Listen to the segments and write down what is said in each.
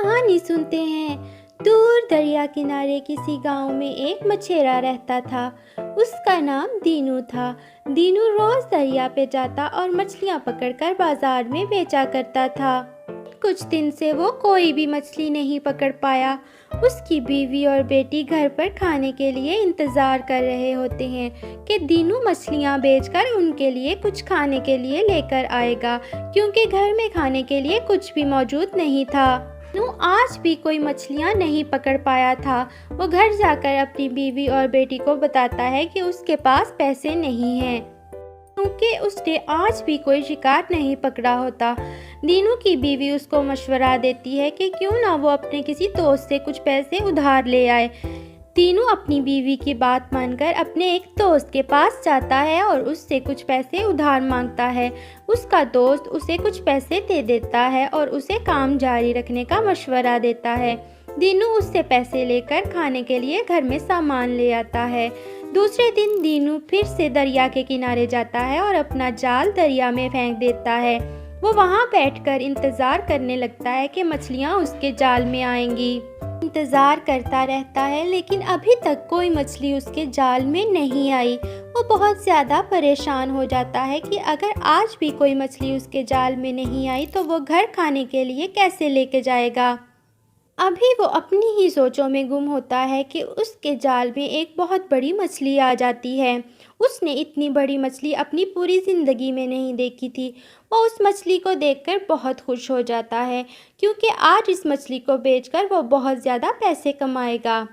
کہانی سنتے ہیں۔ دور دریا کنارے کسی گاؤں میں ایک مچھیرا رہتا تھا۔ اس کا نام دینو تھا۔ دینو روز دریا پہ جاتا اور مچھلیاں پکڑ کر بازار میں بیچا کرتا تھا۔ کچھ دن سے وہ کوئی بھی مچھلی نہیں پکڑ پایا۔ اس کی بیوی اور بیٹی گھر پر کھانے کے لیے انتظار کر رہے ہوتے ہیں کہ دینو مچھلیاں بیچ کر ان کے لیے کچھ کھانے کے لیے لے کر آئے گا، کیونکہ گھر میں کھانے کے لیے کچھ بھی موجود نہیں تھا۔ دینو آج بھی کوئی مچھلیاں نہیں پکڑ پایا تھا۔ وہ گھر جا کر اپنی بیوی اور بیٹی کو بتاتا ہے کہ اس کے پاس پیسے نہیں ہیں، کیونکہ اس نے آج بھی کوئی شکار نہیں پکڑا ہوتا۔ دینو کی بیوی اس کو مشورہ دیتی ہے کہ کیوں نہ وہ اپنے کسی دوست سے کچھ پیسے ادھار لے آئے۔ دینو اپنی بیوی کی بات مان کر اپنے ایک دوست کے پاس جاتا ہے اور اس سے کچھ پیسے ادھار مانگتا ہے۔ اس کا دوست اسے کچھ پیسے دے دیتا ہے اور اسے کام جاری رکھنے کا مشورہ دیتا ہے۔ دینو اس سے پیسے لے کر کھانے کے لیے گھر میں سامان لے آتا ہے۔ دوسرے دن دینو پھر سے دریا کے کنارے جاتا ہے اور اپنا جال دریا میں پھینک دیتا ہے۔ وہ وہاں بیٹھ کر انتظار کرنے لگتا ہے کہ مچھلیاں اس کے جال میں آئیں گی۔ انتظار کرتا رہتا ہے لیکن ابھی تک کوئی مچھلی اس کے جال میں نہیں آئی۔ وہ بہت زیادہ پریشان ہو جاتا ہے کہ اگر آج بھی کوئی مچھلی اس کے جال میں نہیں آئی تو وہ گھر کھانے کے لیے کیسے لے کے جائے گا۔ ابھی وہ اپنی ہی سوچوں میں گم ہوتا ہے کہ اس کے جال میں ایک بہت بڑی مچھلی آ جاتی ہے۔ اس نے اتنی بڑی مچھلی اپنی پوری زندگی میں نہیں دیکھی تھی۔ وہ اس مچھلی کو دیکھ کر بہت خوش ہو جاتا ہے، کیونکہ آج اس مچھلی کو بیچ کر وہ بہت زیادہ پیسے کمائے گا۔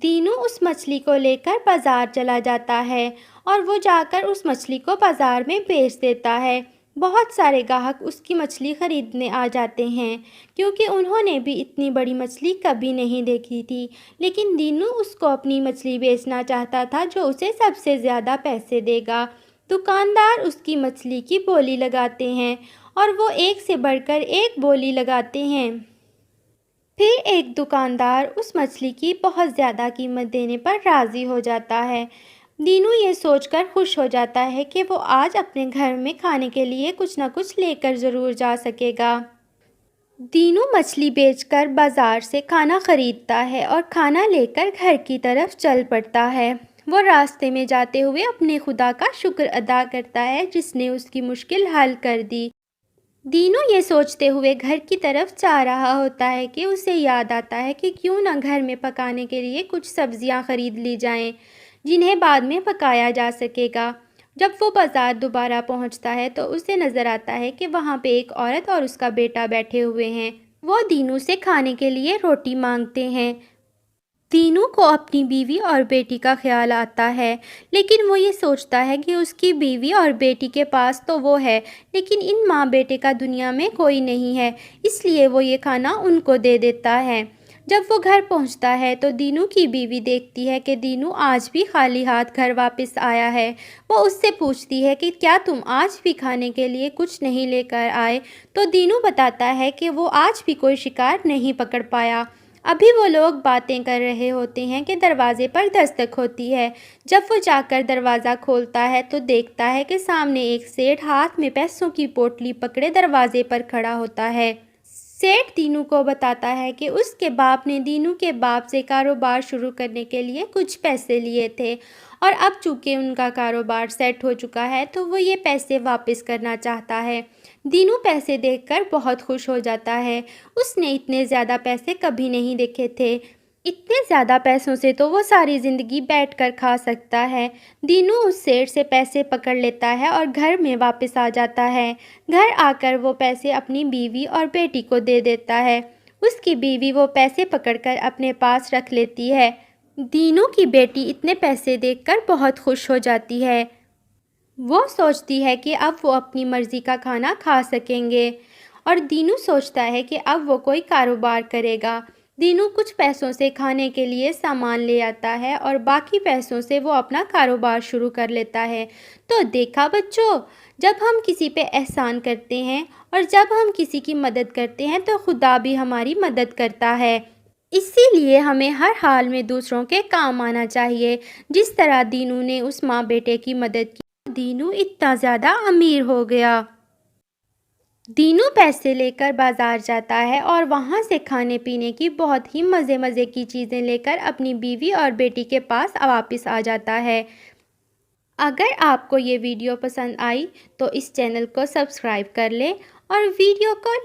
دینو اس مچھلی کو لے کر بازار چلا جاتا ہے اور وہ جا کر اس مچھلی کو بازار میں بیچ دیتا ہے۔ بہت سارے گاہک اس کی مچھلی خریدنے آ جاتے ہیں، کیونکہ انہوں نے بھی اتنی بڑی مچھلی کبھی نہیں دیکھی تھی۔ لیکن دینو اس کو اپنی مچھلی بیچنا چاہتا تھا جو اسے سب سے زیادہ پیسے دے گا۔ دکاندار اس کی مچھلی کی بولی لگاتے ہیں اور وہ ایک سے بڑھ کر ایک بولی لگاتے ہیں۔ پھر ایک دکاندار اس مچھلی کی بہت زیادہ قیمت دینے پر راضی ہو جاتا ہے۔ دینو یہ سوچ کر خوش ہو جاتا ہے کہ وہ آج اپنے گھر میں کھانے کے لیے کچھ نہ کچھ لے کر ضرور جا سکے گا۔ دینو مچھلی بیچ کر بازار سے کھانا خریدتا ہے اور کھانا لے کر گھر کی طرف چل پڑتا ہے۔ وہ راستے میں جاتے ہوئے اپنے خدا کا شکر ادا کرتا ہے جس نے اس کی مشکل حل کر دی۔ دینو یہ سوچتے ہوئے گھر کی طرف جا رہا ہوتا ہے کہ اسے یاد آتا ہے کہ کیوں نہ گھر میں پکانے کے لیے کچھ سبزیاں خرید لی جائیں جنہیں بعد میں پکایا جا سکے گا۔ جب وہ بازار دوبارہ پہنچتا ہے تو اسے نظر آتا ہے کہ وہاں پہ ایک عورت اور اس کا بیٹا بیٹھے ہوئے ہیں۔ وہ دینو سے کھانے کے لیے روٹی مانگتے ہیں۔ دینو کو اپنی بیوی اور بیٹی کا خیال آتا ہے، لیکن وہ یہ سوچتا ہے کہ اس کی بیوی اور بیٹی کے پاس تو وہ ہے، لیکن ان ماں بیٹے کا دنیا میں کوئی نہیں ہے، اس لیے وہ یہ کھانا ان کو دے دیتا ہے۔ جب وہ گھر پہنچتا ہے تو دینو کی بیوی دیکھتی ہے کہ دینو آج بھی خالی ہاتھ گھر واپس آیا ہے۔ وہ اس سے پوچھتی ہے کہ کیا تم آج بھی کھانے کے لیے کچھ نہیں لے کر آئے؟ تو دینو بتاتا ہے کہ وہ آج بھی کوئی شکار نہیں پکڑ پایا۔ ابھی وہ لوگ باتیں کر رہے ہوتے ہیں کہ دروازے پر دستک ہوتی ہے۔ جب وہ جا کر دروازہ کھولتا ہے تو دیکھتا ہے کہ سامنے ایک سیٹھ ہاتھ میں پیسوں کی پوٹلی پکڑے دروازے پر کھڑا ہوتا ہے۔ سیٹھ دینو کو بتاتا ہے کہ اس کے باپ نے دینو کے باپ سے کاروبار شروع کرنے کے لیے کچھ پیسے لیے تھے اور اب چونکہ ان کا کاروبار سیٹ ہو چکا ہے تو وہ یہ پیسے واپس کرنا چاہتا ہے۔ دینو پیسے دیکھ کر بہت خوش ہو جاتا ہے۔ اس نے اتنے زیادہ پیسے کبھی نہیں دیکھے تھے۔ اتنے زیادہ پیسوں سے تو وہ ساری زندگی بیٹھ کر کھا سکتا ہے۔ دینو اس سیٹھ سے پیسے پکڑ لیتا ہے اور گھر میں واپس آ جاتا ہے۔ گھر آ کر وہ پیسے اپنی بیوی اور بیٹی کو دے دیتا ہے۔ اس کی بیوی وہ پیسے پکڑ کر اپنے پاس رکھ لیتی ہے۔ دینو کی بیٹی اتنے پیسے دیکھ کر بہت خوش ہو جاتی ہے۔ وہ سوچتی ہے کہ اب وہ اپنی مرضی کا کھانا کھا سکیں گے اور دینو سوچتا ہے کہ اب وہ کوئی کاروبار کرے گا۔ دینو کچھ پیسوں سے کھانے کے لیے سامان لے آتا ہے اور باقی پیسوں سے وہ اپنا کاروبار شروع کر لیتا ہے۔ تو دیکھا بچوں، جب ہم کسی پہ احسان کرتے ہیں اور جب ہم کسی کی مدد کرتے ہیں تو خدا بھی ہماری مدد کرتا ہے۔ اسی لیے ہمیں ہر حال میں دوسروں کے کام آنا چاہیے۔ جس طرح دینو نے اس ماں بیٹے کی مدد کی، دینو اتنا زیادہ امیر ہو گیا۔ دینو پیسے لے کر بازار جاتا ہے اور وہاں سے کھانے پینے کی بہت ہی مزے کی چیزیں لے کر اپنی بیوی اور بیٹی کے پاس واپس آ جاتا ہے۔ اگر آپ کو یہ ویڈیو پسند آئی تو اس چینل کو سبسکرائب کر لیں اور ویڈیو کو